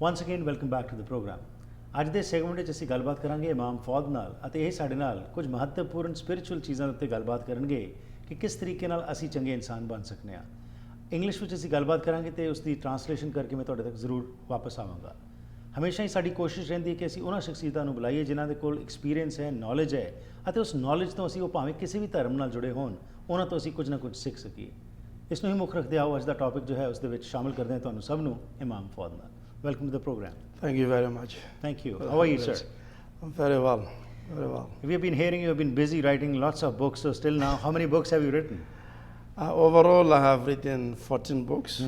Once again, welcome back to the program. ਅੱਜ ਦੇ segment ਵਿੱਚ ਅਸੀਂ ਗੱਲਬਾਤ ਕਰਾਂਗੇ ਇਮਾਮ ਫੌਦ ਨਾਲ ਅਤੇ ਇਹ ਸਾਡੇ ਨਾਲ ਕੁਝ ਮਹੱਤਵਪੂਰਨ ਸਪਿਰਿਚੁਅਲ ਚੀਜ਼ਾਂ ਉੱਤੇ ਗੱਲਬਾਤ ਕਰਨਗੇ ਕਿ ਕਿਸ ਤਰੀਕੇ ਨਾਲ ਅਸੀਂ ਚੰਗੇ ਇਨਸਾਨ ਬਣ ਸਕਨੇ ਆ। ਇੰਗਲਿਸ਼ ਵਿੱਚ ਅਸੀਂ ਗੱਲਬਾਤ ਕਰਾਂਗੇ ਤੇ ਉਸ ਦੀ ਟ੍ਰਾਂਸਲੇਸ਼ਨ ਕਰਕੇ ਮੈਂ ਤੁਹਾਡੇ ਤੱਕ ਜ਼ਰੂਰ ਵਾਪਸ ਆਵਾਂਗਾ। ਹਮੇਸ਼ਾ ਹੀ ਸਾਡੀ ਕੋਸ਼ਿਸ਼ ਰਹਿੰਦੀ ਹੈ ਕਿ ਅਸੀਂ ਉਹਨਾਂ ਸ਼ਖਸੀਅਤਾਂ ਨੂੰ ਬੁਲਾਈਏ ਜਿਨ੍ਹਾਂ ਦੇ ਕੋਲ ਐਕਸਪੀਰੀਅੰਸ ਹੈ, ਨੌਲੇਜ ਹੈ ਅਤੇ ਉਸ ਨੌਲੇਜ ਤੋਂ ਅਸੀਂ ਉਹ ਭਾਵੇਂ ਕਿਸੇ ਵੀ ਧਰਮ ਨਾਲ ਜੁੜੇ ਹੋਣ ਉਹਨਾਂ ਤੋਂ ਅਸੀਂ ਕੁਝ ਨਾ ਕੁਝ ਸਿੱਖ ਸਕੀਏ। ਇਸ ਨੂੰ ਹੀ ਮੁੱਖ ਰੱਖਦੇ ਆਓ ਅੱਜ ਦਾ ਟੌਪਿਕ ਜੋ ਹੈ ਉਸ ਦੇ ਵਿੱਚ ਸ਼ਾਮਿਲ ਕਰਦੇ ਹਾਂ ਤੁਹਾਨੂੰ ਸਭ ਨੂੰ ਇਮਾਮ ਫੌਦ ਨਾਲ। Welcome to the program. Thank you very much. Thank you. How are you, sir? I'm very well. Very well. We have been hearing you have been busy writing lots of books. So still now, how many books have you written? Overall, I have written 14 books.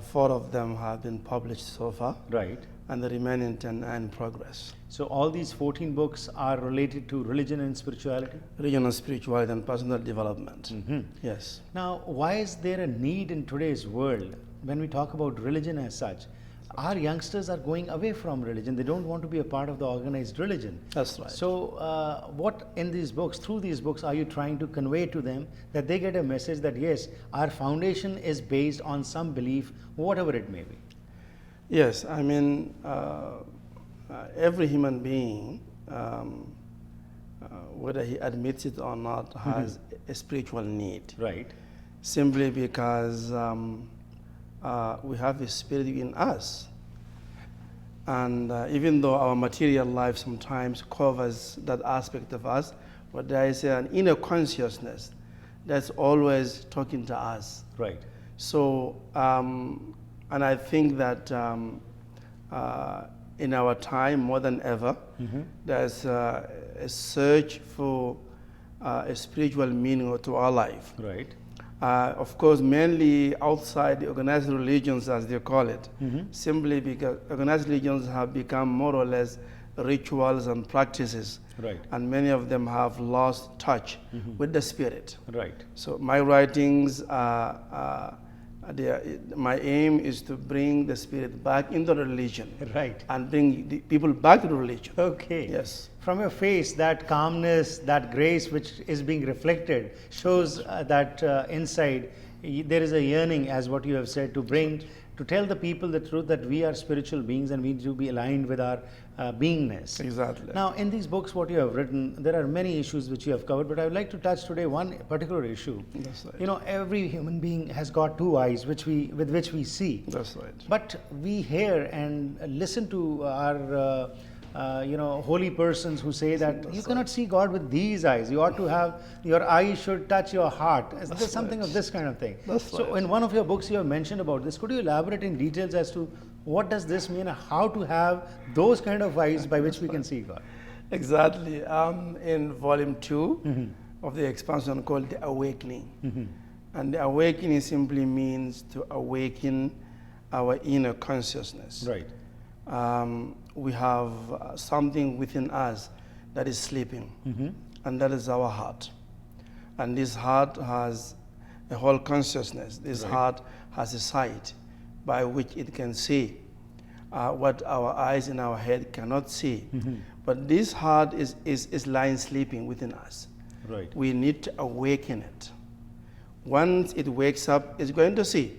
4 of them have been published so far. Right. And the remaining 10 are in progress. So all these 14 books are related to religion and spirituality? Religion and spirituality and personal development. Yes. Now, why is there a need in today's world, when we talk about religion as such, our youngsters are going away from religion. They don't want to be a part of the organized religion. That's right. So what in these books, through these books, are you trying to convey to them that they get a message that yes, our foundation is based on some belief, whatever it may be? Yes, I mean, every human being, whether he admits it or not, has a spiritual need. Right. Simply because we have a spirit in us. And even though our material life sometimes covers that aspect of us, but there is an inner consciousness that's always talking to us. Right. So, and I think that in our time, more than ever, there's a search for a spiritual meaning to our life. Right. Of course, mainly outside the organized religions, as they call it, simply because organized religions have become more or less rituals and practices. Right. And many of them have lost touch with the spirit. Right. So my writings, my aim is to bring the spirit back into religion. Right. And bring the people back to religion. Okay. Yes. From your face, that calmness, that grace which is being reflected shows that inside there is a yearning, as what you have said, to bring, to tell the people the truth that we are spiritual beings and we need to be aligned with our beingness. Exactly. Now, in these books, what you have written, there are many issues which you have covered, but I would like to touch today one particular issue. That's right. You know, every human being has got 2 eyes with which we see. That's right. But we hear and listen to our holy persons who say that you cannot see God with these eyes. You ought to have, your eyes should touch your heart. There's something of this kind of thing. So in one of your books you have mentioned about this. Could you elaborate in details as to what does this mean and how to have those kind of eyes by which we can see God? Exactly. In volume 2 of the expansion called The Awakening. And the awakening simply means to awaken our inner consciousness. Right. We have something within us that is sleeping, and that is our heart. And this heart has a whole consciousness. This heart has a sight by which it can see what our eyes and our head cannot see. But this heart is lying sleeping within us. Right. We need to awaken it. Once it wakes up, it's going to see.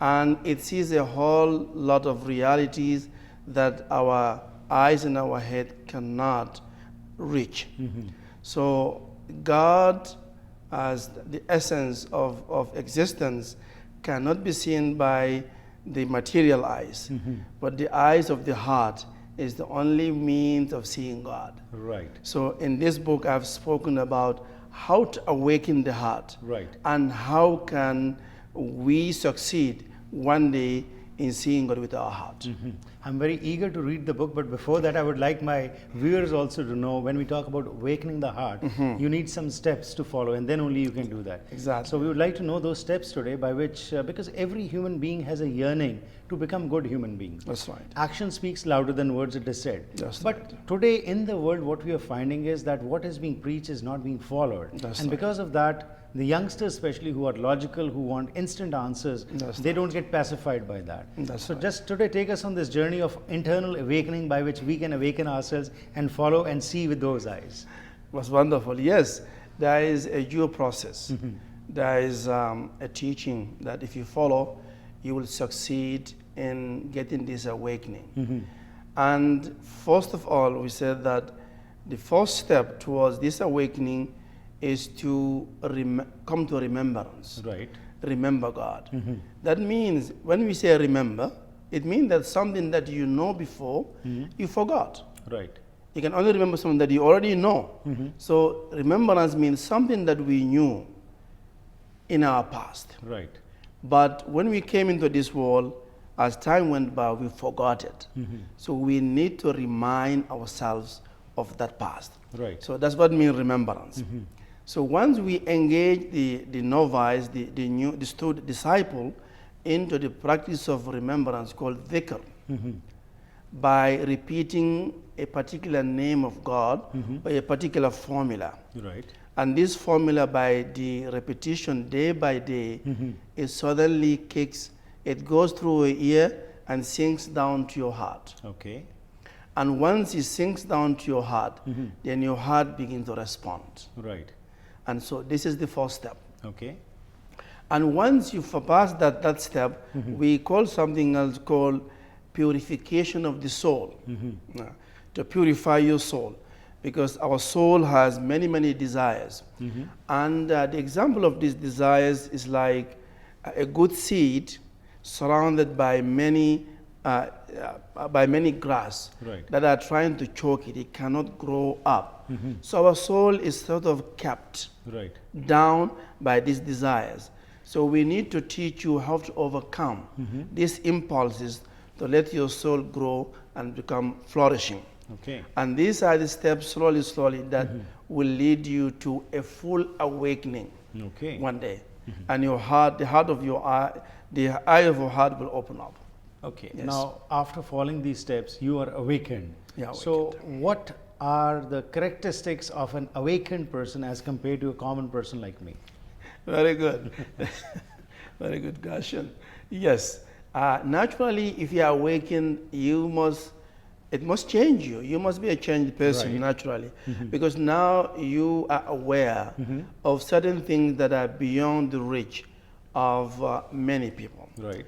And it sees a whole lot of realities that our eyes and our head cannot reach. So God, as the essence of existence, cannot be seen by the material eyes, but the eyes of the heart is the only means of seeing God. Right. So in this book, I've spoken about how to awaken the heart. Right. And how can we succeed one day in seeing God with our heart. I'm very eager to read the book, but before that I would like my viewers also to know, when we talk about awakening the heart, you need some steps to follow and then only you can do that. Exactly. So we would like to know those steps today by which, because every human being has a yearning to become good human beings. That's right. Action speaks louder than words, it is said. That's but right. Today in the world what we are finding is that what is being preached is not being followed. That's and right. because of that, the youngsters especially who are logical, who want instant answers, they don't get pacified by that. So just today take us on this journey of internal awakening by which we can awaken ourselves and follow and see with those eyes. Was wonderful. Yes, there is a due process. There is a teaching that if you follow, you will succeed in getting this awakening. And first of all, we said that the first step towards this awakening is to come to remembrance. Right. Remember God. That means when we say remember, it means that something that you know before, you forgot. Right. You can only remember something that you already know. So remembrance means something that we knew in our past. Right. But when we came into this world, as time went by, we forgot it. So we need to remind ourselves of that past. Right. So that's what means remembrance. So once we engage the novice, the student, disciple, into the practice of remembrance called dhikr, by repeating a particular name of God by a particular formula. Right. And this formula, by the repetition day by day, it suddenly kicks, it goes through your ear and sinks down to your heart. Okay. And once it sinks down to your heart, then your heart begins to respond. Right. And so this is the first step. Okay. And once you pass that step, we call something else called purification of the soul. To purify your soul. Because our soul has many, many desires. And the example of these desires is like a good seed surrounded by many grass that are trying to choke it. It cannot grow up. So our soul is sort of kept down by these desires. So we need to teach you how to overcome these impulses to let your soul grow and become flourishing. Okay. And these are the steps, slowly, slowly, that will lead you to a full awakening one day. And your heart, the eye of your heart will open up. Okay. Yes. Now, after following these steps, you are awakened. Yeah, So, what are the characteristics of an awakened person as compared to a common person like me? Very good. Very good question. Yes. Naturally, if you are awakened, it must change you. You must be a changed person naturally. Because now you are aware of certain things that are beyond the reach of many people. Right.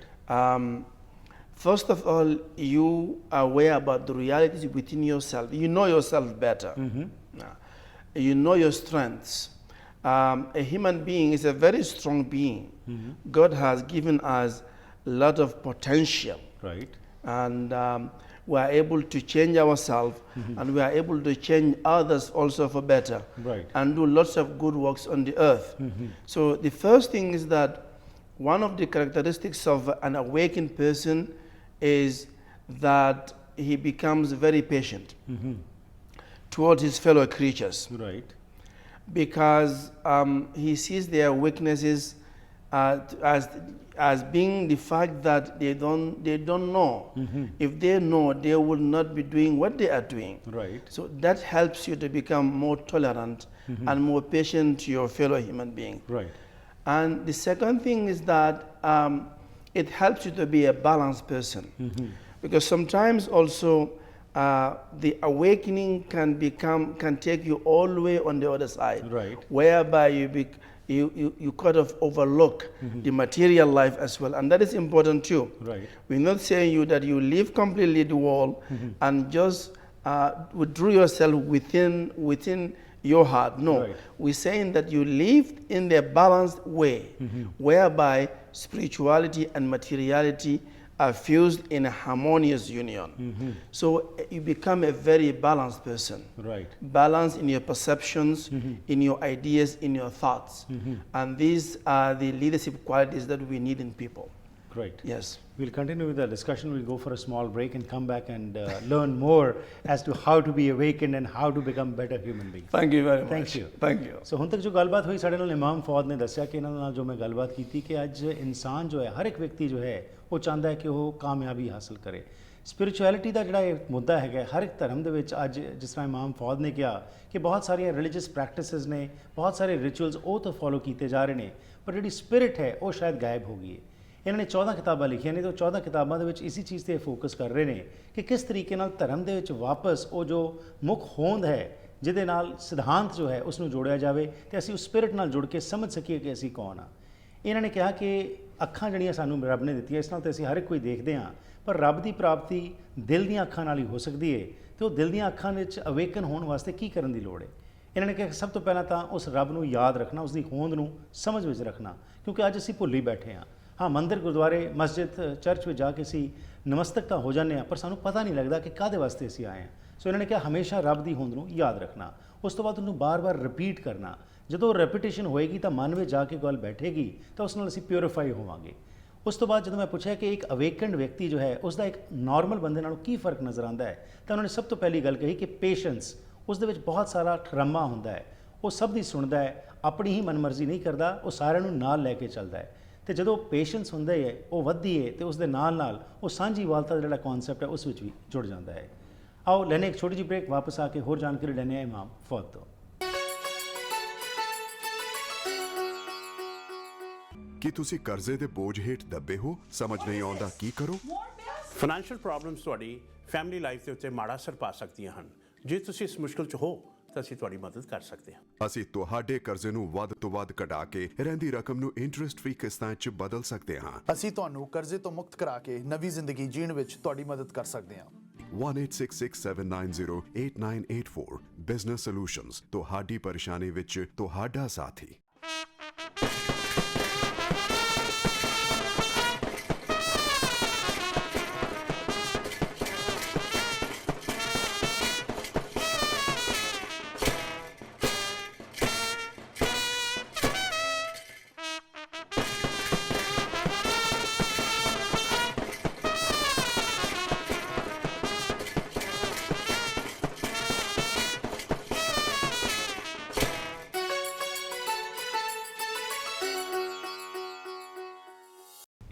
First of all, you are aware about the realities within yourself. You know yourself better. You know your strengths. A human being is a very strong being. God has given us a lot of potential. Right. And we are able to change ourselves, and we are able to change others also for better. Right. And do lots of good works on the earth. So the first thing is that one of the characteristics of an awakened person is that he becomes very patient towards his fellow creatures. Right. Because he sees their weaknesses as being the fact that they don't know. If they know, they will not be doing what they are doing. Right. So that helps you to become more tolerant and more patient to your fellow human being. Right. And the second thing is that it helps you to be a balanced person. Because sometimes also the awakening can take you all the way on the other side. Right. Whereby you kind of overlook the material life as well, and that is important too. Right. We're not saying that you leave completely the world and just withdraw yourself within your heart. No, Right. we're saying that you live in a balanced way, whereby spirituality and materiality are fused in a harmonious union. So you become a very balanced person. Right. Balance in your perceptions, in your ideas, in your thoughts. And these are the leadership qualities that we need in people. Great. Yes. We'll continue with the discussion. We'll go for a small break and come back and learn more as to how to be awakened and how to become better human beings. Thank you very much. Thank you. Thank you. ਸੋ ਹੁਣ ਤੱਕ ਜੋ ਗੱਲਬਾਤ ਹੋਈ ਸਾਡੇ ਨਾਲ ਇਮਾਮ ਫੌਦ ਨੇ ਦੱਸਿਆ ਕਿ ਇਹਨਾਂ ਨਾਲ ਜੋ ਮੈਂ ਗੱਲਬਾਤ ਕੀਤੀ ਕਿ ਅੱਜ ਇਨਸਾਨ ਜੋ ਹੈ ਹਰ ਇੱਕ ਵਿਅਕਤੀ ਜੋ ਹੈ ਉਹ ਚਾਹੁੰਦਾ ਹੈ ਕਿ ਉਹ ਕਾਮਯਾਬੀ ਹਾਸਲ ਕਰੇ। ਸਪਿਰਿਚੁਅਲਿਟੀ ਦਾ ਜਿਹੜਾ ਇਹ ਮੁੱਦਾ ਹੈਗਾ ਹਰ ਇੱਕ ਧਰਮ ਦੇ ਵਿੱਚ ਅੱਜ ਜਿਸ ਤਰ੍ਹਾਂ ਇਮਾਮ ਫੌਦ ਨੇ ਕਿਹਾ ਕਿ ਬਹੁਤ ਸਾਰੀਆਂ ਰਿਲੀਜੀਅਸ ਪ੍ਰੈਕਟਿਸਿਸ ਨੇ, ਬਹੁਤ ਸਾਰੇ ਰਿਚੁਅਲਸ ਉਹ ਤਾਂ ਫੋਲੋ ਕੀਤੇ ਜਾ ਰਹੇ ਨੇ, ਪਰ ਜਿਹੜੀ ਸਪਿਰਿਟ ਹੈ ਉਹ ਸ਼ਾਇਦ ਗਾਇਬ ਹੋ ਗਈ ਹੈ। ਇਹਨਾਂ ਨੇ 14 ਕਿਤਾਬਾਂ ਲਿਖੀਆਂ ਨੇ ਤੇ ਉਹ 14 ਕਿਤਾਬਾਂ ਦੇ ਵਿੱਚ ਇਸੇ ਚੀਜ਼ ਤੇ ਫੋਕਸ ਕਰ ਰਹੇ ਨੇ ਕਿ ਕਿਸ ਤਰੀਕੇ ਨਾਲ ਧਰਮ ਦੇ ਵਿੱਚ ਵਾਪਸ ਉਹ ਜੋ ਮੁੱਖ ਹੋਂਦ ਹੈ ਜਿਹਦੇ ਨਾਲ ਸਿਧਾਂਤ ਜੋ ਹੈ ਉਸ ਨੂੰ ਜੋੜਿਆ ਜਾਵੇ ਤੇ ਅਸੀਂ ਉਸ ਸਪਿਰਿਟ ਨਾਲ ਜੁੜ ਕੇ ਸਮਝ ਸਕੀਏ ਕਿ ਅਸੀਂ ਕੌਣ ਆ। ਇਹਨਾਂ ਨੇ ਕਿਹਾ ਕਿ ਅੱਖਾਂ ਜਿਹੜੀਆਂ ਸਾਨੂੰ ਰੱਬ ਨੇ ਦਿੱਤੀਆਂ, ਇਸ ਨਾਲ ਤਾਂ ਅਸੀਂ ਹਰ ਇੱਕ ਕੋਈ ਦੇਖਦੇ ਹਾਂ, ਪਰ ਰੱਬ ਦੀ ਪ੍ਰਾਪਤੀ ਦਿਲ ਦੀਆਂ ਅੱਖਾਂ ਨਾਲ ਹੀ ਹੋ ਸਕਦੀ ਹੈ। ਤੇ ਉਹ ਦਿਲ ਦੀਆਂ ਅੱਖਾਂ ਵਿੱਚ ਅਵੇਕਨ ਹੋਣ ਵਾਸਤੇ ਕੀ ਕਰਨ ਦੀ ਲੋੜ ਹੈ? ਇਹਨਾਂ ਨੇ ਕਿਹਾ ਕਿ ਸਭ ਤੋਂ ਪਹਿਲਾਂ ਤਾਂ ਉਸ ਰੱਬ ਨੂੰ ਯਾਦ ਰੱਖਣਾ, ਉਸ ਦੀ ਹੋਂਦ ਨੂੰ ਸਮਝ ਵਿੱਚ ਰੱਖਣਾ, ਕਿਉਂਕਿ ਅੱਜ ਅਸੀਂ ਭੁੱਲ ਹੀ ਬੈਠੇ ਹਾਂ। ਹਾਂ, ਮੰਦਿਰ, ਗੁਰਦੁਆਰੇ, ਮਸਜਿਦ, ਚਰਚ ਵਿੱਚ ਜਾ ਕੇ ਅਸੀਂ ਨਮਸਤਕ ਤਾਂ ਹੋ ਜਾਂਦੇ ਹਾਂ, ਪਰ ਸਾਨੂੰ ਪਤਾ ਨਹੀਂ ਲੱਗਦਾ ਕਿ ਕਾਹਦੇ ਵਾਸਤੇ ਅਸੀਂ ਆਏ ਹਾਂ। ਸੋ ਇਹਨਾਂ ਨੇ ਕਿਹਾ ਹਮੇਸ਼ਾ ਰੱਬ ਦੀ ਹੋਂਦ ਨੂੰ ਯਾਦ ਰੱਖਣਾ, ਉਸ ਤੋਂ ਬਾਅਦ ਉਹਨੂੰ ਬਾਰ-ਬਾਰ ਰਿਪੀਟ ਕਰਨਾ। ਜਦੋਂ ਰੈਪੀਟੇਸ਼ਨ ਹੋਏਗੀ ਤਾਂ ਮਨ ਵਿੱਚ ਜਾ ਕੇ ਗੱਲ ਬੈਠੇਗੀ, ਤਾਂ ਉਸ ਨਾਲ ਅਸੀਂ ਪਿਉਰੀਫਾਈ ਹੋਵਾਂਗੇ। ਉਸ ਤੋਂ ਬਾਅਦ ਜਦੋਂ ਮੈਂ ਪੁੱਛਿਆ ਕਿ ਇੱਕ ਅਵੇਕਨਡ ਵਿਅਕਤੀ ਜੋ ਹੈ ਉਸ ਦਾ ਇੱਕ ਨਾਰਮਲ ਬੰਦੇ ਨਾਲੋਂ ਕੀ ਫਰਕ ਨਜ਼ਰ ਆਉਂਦਾ ਹੈ, ਤਾਂ ਉਹਨਾਂ ਨੇ ਸਭ ਤੋਂ ਪਹਿਲੀ ਗੱਲ ਕਹੀ ਕਿ ਪੇਸ਼ੈਂਸ। ਉਸ ਦੇ ਵਿੱਚ ਬਹੁਤ ਸਾਰਾ ਠਰਮਾ ਹੁੰਦਾ ਹੈ, ਉਹ ਸਭ ਦੀ ਸੁਣਦਾ ਹੈ, ਆਪਣੀ ਹੀ ਮਨਮਰਜ਼ੀ ਨਹੀਂ ਕਰਦਾ, ਉਹ ਸਾਰਿਆਂ ਨੂੰ ਨਾਲ ਲੈ ਕੇ ਚੱਲਦਾ ਹੈ। ਤੇ ਜਦੋਂ ਪੇਸ਼ੈਂਸ ਹੁੰਦਾ ਹੈ, ਉਹ ਵੱਧਦੀ ਹੈ, ਤੇ ਉਸ ਦੇ ਨਾਲ ਨਾਲ ਉਹ ਸਾਂਝੀਵਾਲਤਾ ਦਾ ਜਿਹੜਾ ਕਨਸੈਪਟ ਹੈ ਉਸ ਵਿੱਚ ਵੀ ਜੁੜ ਜਾਂਦਾ ਹੈ। ਆਓ ਲੈਣੇ ਇੱਕ ਛੋਟੀ ਜਿਹੀ ਬ੍ਰੇਕ, ਵਾਪਸ ਆ ਕੇ ਹੋਰ ਜਾਣਕਾਰੀ ਲੈਣੇ ਆ ਇਮਾਮ ਫੌਦ ਤੋਂ। ਕੀ ਤੁਸੀਂ ਕਰਜ਼ੇ ਦੇ ਬੋਝ ਹੇਠ ਦੱਬੇ ਹੋ? ਸਮਝ ਨਹੀਂ ਆਉਂਦਾ ਕੀ ਕਰੋ? ਫਾਈਨੈਂਸ਼ੀਅਲ ਪ੍ਰੋਬਲਮਸ ਤੁਹਾਡੀ ਫੈਮਿਲੀ ਲਾਈਫ ਦੇ ਉੱਤੇ ਮਾੜਾ ਅਸਰ ਪਾ ਸਕਦੀਆਂ ਹਨ। ਜੇ ਤੁਸੀਂ ਇਸ ਮੁਸ਼ਕਲ 'ਚ ਹੋ ਤਾਂ ਅਸੀਂ ਤੁਹਾਡੀ ਮਦਦ ਕਰ ਸਕਦੇ ਹਾਂ। ਅਸੀਂ ਤੁਹਾਡੇ ਕਰਜ਼ੇ ਨੂੰ ਵੱਧ ਤੋਂ ਵੱਧ ਘਟਾ ਕੇ ਰਹਿੰਦੀ ਰਕਮ ਨੂੰ ਇੰਟਰਸਟ ਫ੍ਰੀ ਕਿਸ਼ਤਾਂ 'ਚ ਬਦਲ ਸਕਦੇ ਹਾਂ। ਅਸੀਂ ਤੁਹਾਨੂੰ ਕਰਜ਼ੇ ਤੋਂ ਮੁਕਤ ਕਰਾ ਕੇ ਨਵੀਂ ਜ਼ਿੰਦਗੀ ਜੀਣ ਵਿੱਚ ਤੁਹਾਡੀ ਮਦਦ ਕਰ ਸਕਦੇ ਹਾਂ। 1866-790-8984 ਬਿਜ਼ਨਸ ਸੋਲੂਸ਼ਨਜ਼, ਤੁਹਾਡੀ ਪਰੇਸ਼ਾਨੀ ਵਿੱਚ ਤੁਹਾਡਾ ਸਾਥੀ।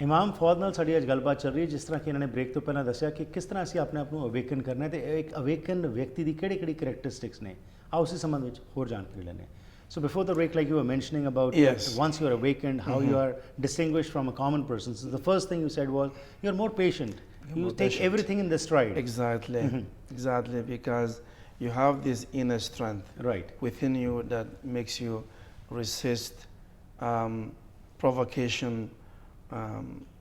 ਇਮਾਮ ਫੌਦ ਨਾਲ ਸਾਡੀ ਅੱਜ ਗੱਲਬਾਤ ਚੱਲ ਰਹੀ ਹੈ। ਜਿਸ ਤਰ੍ਹਾਂ ਕਿ ਇਹਨਾਂ ਨੇ ਬ੍ਰੇਕ ਤੋਂ ਪਹਿਲਾਂ ਦੱਸਿਆ ਕਿ ਕਿਸ ਤਰ੍ਹਾਂ ਅਸੀਂ ਆਪਣੇ ਆਪ ਨੂੰ ਅਵੇਕਨ ਕਰਨਾ ਹੈ, ਤੇ ਇੱਕ ਅਵੇਕਨ ਵਿਅਕਤੀ ਦੀ ਕਿਹੜੀ ਕਰੈਕਟਰਿਸਟਿਕਸ ਨੇ, ਆਓ ਉਸੇ ਸੰਬੰਧ ਵਿੱਚ ਹੋਰ ਜਾਣਕਾਰੀ ਲੈਂਦੇ ਹਾਂ। So before the break, like you were mentioning about Yes. once you are awakened, how you are distinguished from a common person. So the first thing you said was you're more patient. You more take patient. everything in the stride. Exactly, exactly, because you have this inner strength Right. within you that makes you resist provocation,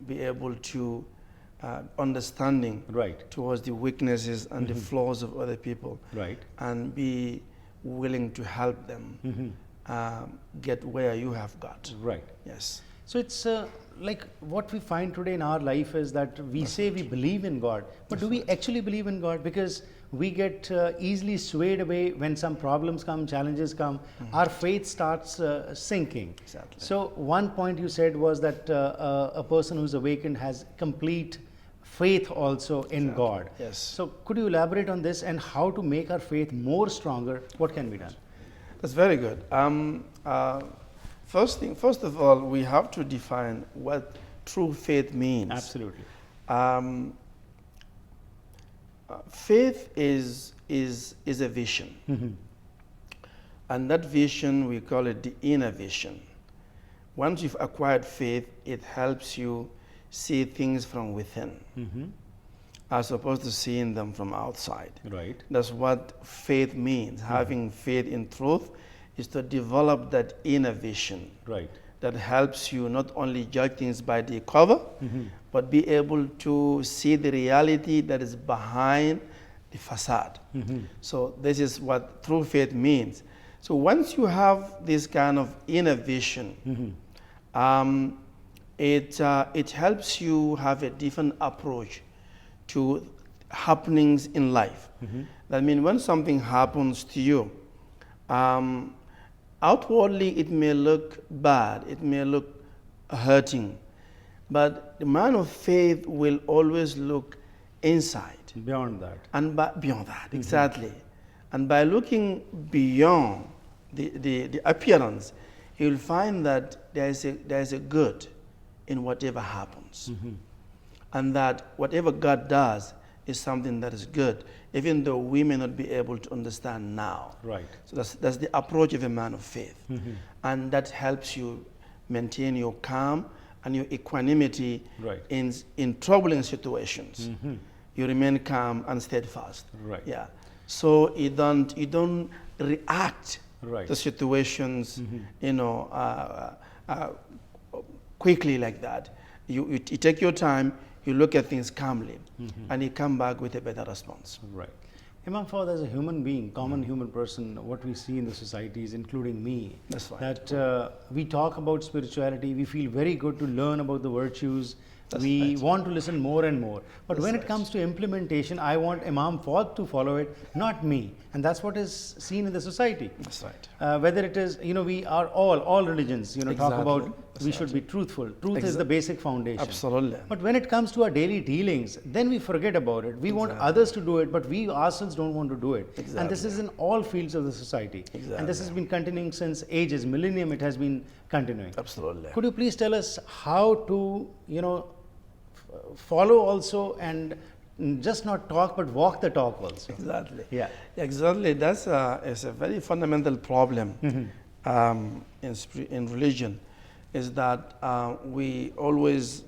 be able to understanding Right. towards the weaknesses and the flaws of other people, Right. and be willing to help them get where you have got. Right. Yes. So it's like what we find today in our life is that we say we believe in God, but do we actually believe in God? Because we get easily swayed away when some problems come, challenges come, our faith starts sinking. Exactly. So one point you said was that a person who's awakened has complete faith also in God. Yes. So could you elaborate on this and how to make our faith more stronger? What can be done? That's very good. First of all, we have to define what true faith means. Absolutely. Faith is a vision, and that vision we call it the inner vision. Once you've acquired faith, it helps you see things from within, as opposed to seeing them from outside. Right. That's what faith means. Having faith in truth is to develop that inner vision Right. that helps you not only judge things by the cover, but be able to see the reality that is behind the facade. So this is what true faith means. So once you have this kind of inner vision, it helps you have a different approach to happenings in life. That means when something happens to you, outwardly it may look bad, it may look hurting, but the man of faith will always look inside. Beyond that. And beyond that, exactly. And by looking beyond the appearance, he will find that there is a good in whatever happens. And that whatever God does is something that is good, even though we may not be able to understand now. Right. So that's the approach of a man of faith. And that helps you maintain your calm and your equanimity Right. in troubling situations. You remain calm and steadfast. Right. Yeah. So you don't react Right. to situations, quickly like that. You take your time, you look at things calmly, and you come back with a better response. Right. Imam Fawad, as a human being, common human person, what we see in the societies, including me, That's right. that we talk about spirituality, we feel very good to learn about the virtues, That's we right. want to listen more and more. But That's when it right. comes to implementation, I want Imam Fawad to follow it, not me. And that's what is seen in the society. That's right. Whether it is, we are all religions, talk Exactly. about That's we right. should be truthful. Truth is the basic foundation. Absolutely. But when it comes to our daily dealings, then we forget about it. We want others to do it, but we ourselves don't want to do it. And this is in all fields of the society. And this has been continuing since ages, millennium it has been continuing. Absolutely. Could you please tell us how to, follow also and just not talk but walk the talk also? Exactly. Yeah. Exactly. That's is a very fundamental problem in religion, is that we always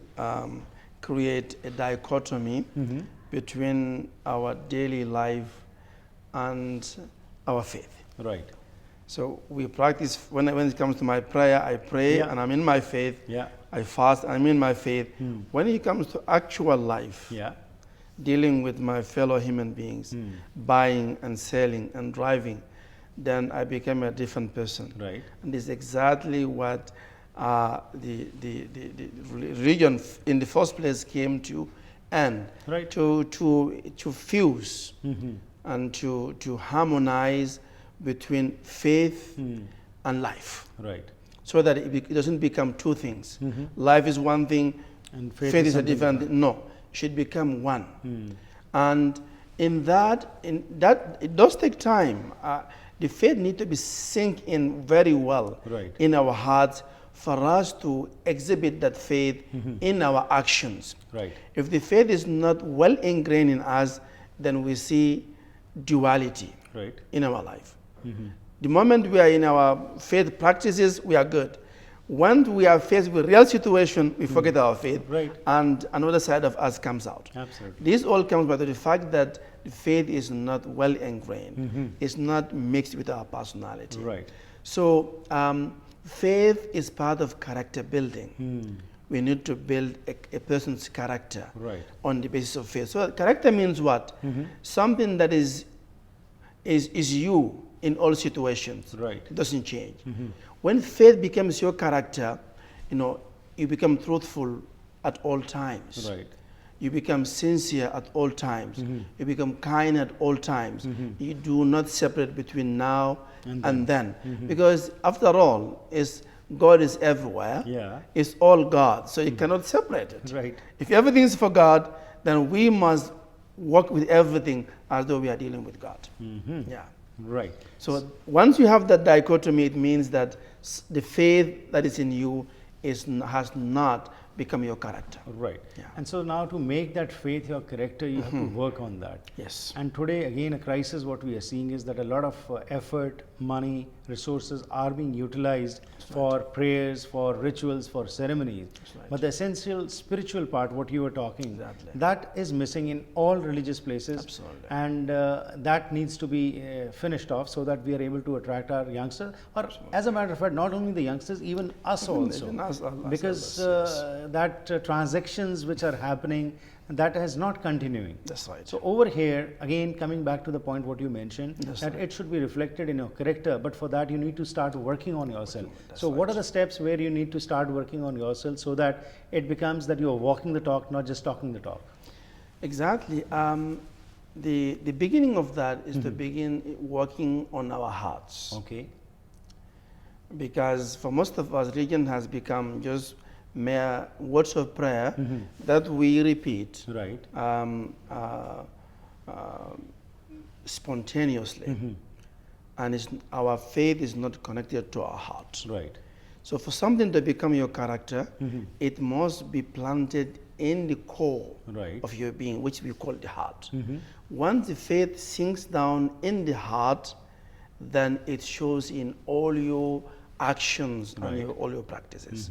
create a dichotomy between our daily life and our faith. Right. So we practice, when it comes to my prayer, I pray Yeah. and I'm in my faith. Yeah. I fast, I'm in my faith. When it comes to actual life, Yeah. dealing with my fellow human beings, buying and selling and driving, then I became a different person. Right. And this is exactly what the religion in the first place came to end, Right. to fuse and to harmonize between faith and life, Right. so that it doesn't become two things. Life is one thing, And faith is a something different thing. No, it should become one. And in that, it does take time. The faith needs to be sink in very well Right. in our hearts for us to exhibit that faith in our actions. Right. If the faith is not well ingrained in us, then we see duality Right. in our life. The moment we are in our faith practices, we are good. Once we are faced with real situation, we forget our faith, Right. and another side of us comes out. Absolutely. This all comes by the fact that the faith is not well ingrained. It's not mixed with our personality. Right. So faith is part of character building. We need to build a person's character Right. on the basis of faith. So character means what? Something that is you in all situations. Right. It doesn't change. When faith becomes your character, you become truthful at all times. Right. You become sincere at all times. You become kind at all times. You do not separate between now and then. Because after all, God is everywhere. Yeah. It's all God. So you cannot separate it. Right. If everything is for God, then we must work with everything as though we are dealing with God. Yeah. Right. So once you have that dichotomy, it means that the faith that is in you has not become your character. Right. Yeah. And so now to make that faith your character, you have to work on that. Yes. And today, again, a crisis, what we are seeing is that a lot of effort, money, resources are being utilized for prayers, for rituals, for ceremonies. right. But the essential spiritual part, what you were talking, Exactly. that is missing in all religious places. Absolutely. And that needs to be finished off so that we are able to attract our youngsters. Or as a matter of fact, not only the youngsters, even us also. Even us Because that transactions which are happening, that is not continuing. That's right. So over here, again, coming back to the point what you mentioned, That's that right. it should be reflected in your character, but for that you need to start working on yourself. So what are the steps where you need to start working on yourself so that it becomes that you are walking the talk, not just talking the talk? Exactly. The beginning of that is to begin working on our hearts. Okay. Because for most of us, religion has become just mere words of prayer that we repeat Right. Spontaneously. And our faith is not connected to our heart. Right. So for something to become your character, it must be planted in the core Right. of your being, which we call the heart. Once the faith sinks down in the heart, then it shows in all your actions and all your practices.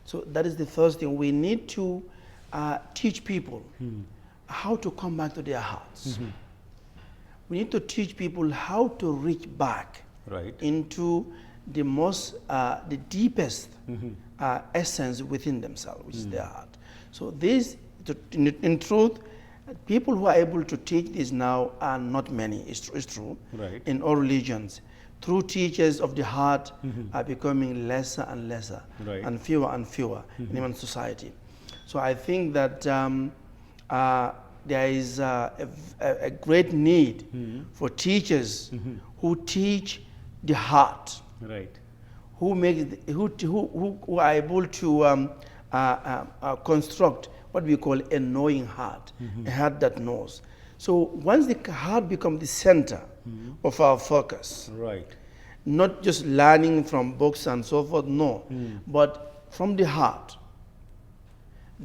So that is the first thing. We need to teach people how to come back to their hearts. We need to teach people how to reach back Right. into the most, the deepest essence within themselves, which is their heart. So this, in truth, people who are able to teach this now are not many. It's true. Right. In all religions, true teachers of the heart are becoming lesser and lesser, Right. and fewer in human society. So I think that there is a great need for teachers who teach the heart, Right. who are able to construct what we call a knowing heart, a heart that knows. So once the heart becomes the center of our focus, Right. not just learning from books and so forth, no, but from the heart,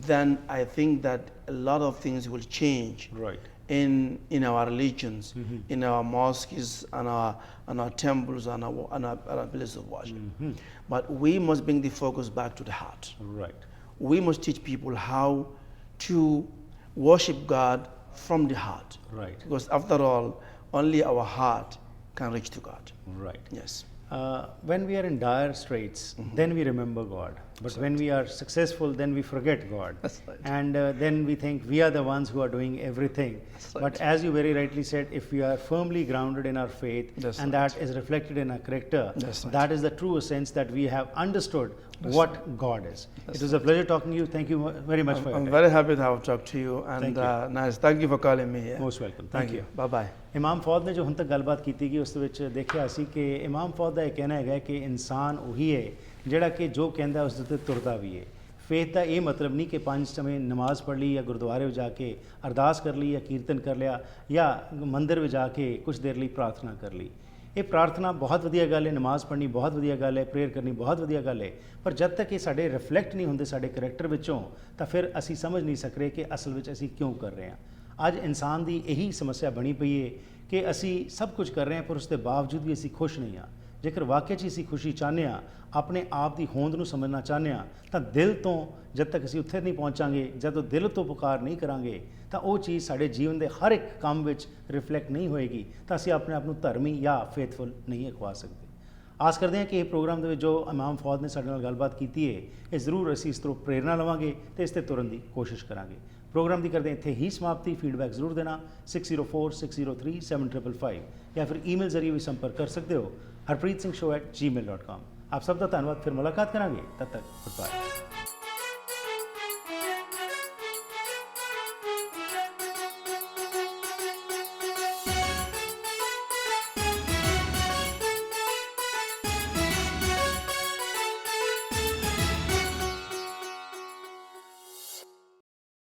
then I think that a lot of things will change Right. in our religions, in our mosques and our temples and our places of worship. But we must bring the focus back to the heart. Right. We must teach people how to worship God from the heart. Right. Because after all, only our heart can reach to God. Right. Yes. When we are in dire straits, then we remember God. But when we are successful, then we forget God. That's right. And then we think we are the ones who are doing everything. right. But as you very rightly said, if we are firmly grounded in our faith, That's and right. that is reflected in our character, That's right. that is the true sense that we have understood what God is. It was a pleasure talking to you. Thank you very much for your I'm time. very happy to have talked to you, and Thank you. nice. Thank you for calling me here. Most welcome. Thank you. Bye bye. ਇਮਾਮ ਫੌਦ ਨੇ ਜੋ ਹੁਣ ਤੱਕ ਗੱਲਬਾਤ ਕੀਤੀ ਗਈ ਉਸ ਦੇ ਵਿੱਚ ਦੇਖਿਆ ਸੀ ਕਿ ਇਮਾਮ ਫੌਦ ਦਾ ਇਹ ਕਹਿਣਾ ਹੈਗਾ ਕਿ ਇਨਸਾਨ ਉਹੀ ਹੈ ਜਿਹੜਾ ਕਿ ਜੋ ਕਹਿੰਦਾ ਉਸ ਦੇ ਉੱਤੇ ਤੁਰਦਾ ਵੀ ਹੈ। ਫੇਥ ਦਾ ਇਹ ਮਤਲਬ ਨਹੀਂ ਕਿ 5 ਸਮੇਂ ਨਮਾਜ਼ ਪੜ੍ਹ ਲਈ ਜਾਂ ਗੁਰਦੁਆਰੇ ਵਿੱਚ ਜਾ ਕੇ ਅਰਦਾਸ ਕਰ ਲਈ ਜਾਂ ਕੀਰਤਨ ਕਰ ਲਿਆ ਜਾਂ ਮੰਦਿਰ ਵਿੱਚ ਜਾ ਕੇ ਕੁਝ ਦੇਰ ਲਈ ਪ੍ਰਾਰਥਨਾ ਕਰ ਲਈ। ਇਹ ਪ੍ਰਾਰਥਨਾ ਬਹੁਤ ਵਧੀਆ ਗੱਲ ਹੈ, ਨਮਾਜ਼ ਪੜ੍ਹਨੀ ਬਹੁਤ ਵਧੀਆ ਗੱਲ ਹੈ, ਪ੍ਰੇਅਰ ਕਰਨੀ ਬਹੁਤ ਵਧੀਆ ਗੱਲ ਹੈ, ਪਰ ਜਦ ਤੱਕ ਇਹ ਸਾਡੇ ਰਿਫਲੈਕਟ ਨਹੀਂ ਹੁੰਦੇ ਸਾਡੇ ਕਰੈਕਟਰ ਵਿੱਚੋਂ ਤਾਂ ਫਿਰ ਅਸੀਂ ਸਮਝ ਨਹੀਂ ਸਕਦੇ ਕਿ ਅਸਲ ਵਿੱਚ ਅਸੀਂ ਕਿਉਂ ਕਰ ਰਹੇ ਹਾਂ। ਅੱਜ ਇਨਸਾਨ ਦੀ ਇਹੀ ਸਮੱਸਿਆ ਬਣੀ ਪਈ ਹੈ ਕਿ ਅਸੀਂ ਸਭ ਕੁਝ ਕਰ ਰਹੇ ਹਾਂ ਪਰ ਉਸ ਦੇ ਬਾਵਜੂਦ ਵੀ ਅਸੀਂ ਖੁਸ਼ ਨਹੀਂ ਹਾਂ। ਜੇਕਰ ਵਾਕਿਆ 'ਚ ਅਸੀਂ ਖੁਸ਼ੀ ਚਾਹੁੰਦੇ ਹਾਂ, ਆਪਣੇ ਆਪ ਦੀ ਹੋਂਦ ਨੂੰ ਸਮਝਣਾ ਚਾਹੁੰਦੇ ਹਾਂ, ਤਾਂ ਦਿਲ ਤੋਂ ਜਦ ਤੱਕ ਅਸੀਂ ਉੱਥੇ ਨਹੀਂ ਪਹੁੰਚਾਂਗੇ, ਜਦੋਂ ਦਿਲ ਤੋਂ ਪੁਕਾਰ ਨਹੀਂ ਕਰਾਂਗੇ ਤਾਂ ਉਹ ਚੀਜ਼ ਸਾਡੇ ਜੀਵਨ ਦੇ ਹਰ ਇੱਕ ਕੰਮ ਵਿੱਚ ਰਿਫਲੈਕਟ ਨਹੀਂ ਹੋਏਗੀ, ਤਾਂ ਅਸੀਂ ਆਪਣੇ ਆਪ ਨੂੰ ਧਰਮੀ ਜਾਂ ਫੇਥਫੁਲ ਨਹੀਂ ਅਖਵਾ ਸਕਦੇ। ਆਸ ਕਰਦੇ ਹਾਂ ਕਿ ਇਹ ਪ੍ਰੋਗਰਾਮ ਦੇ ਵਿੱਚ ਜੋ ਇਮਾਮ ਫੌਦ ਨੇ ਸਾਡੇ ਨਾਲ ਗੱਲਬਾਤ ਕੀਤੀ ਹੈ, ਇਹ ਜ਼ਰੂਰ ਅਸੀਂ ਇਸ ਤੋਂ ਪ੍ਰੇਰਨਾ ਲਵਾਂਗੇ ਅਤੇ ਇਸ 'ਤੇ ਤੁਰਨ ਦੀ ਕੋਸ਼ਿਸ਼ ਕਰਾਂਗੇ। ਪ੍ਰੋਗਰਾਮ ਦੀ ਕਰਦੇ ਇੱਥੇ ਹੀ ਸਮਾਪਤੀ। ਫੀਡਬੈਕ ਜ਼ਰੂਰ ਦੇਣਾ 6046037555 ਜਾਂ ਫਿਰ ਈਮੇਲ ਜ਼ਰੀਏ ਵੀ ਸੰਪਰਕ ਕਰ ਸਕਦੇ ਹੋ harpreetsingh@gmail.com। ਆਪ ਸਭ ਦਾ ਧੰਨਵਾਦ। ਫਿਰ ਮੁਲਾਕਾਤ ਕਰਾਂਗੇ, ਤਦ ਤੱਕ ਗੁੱਡ ਬਾਏ।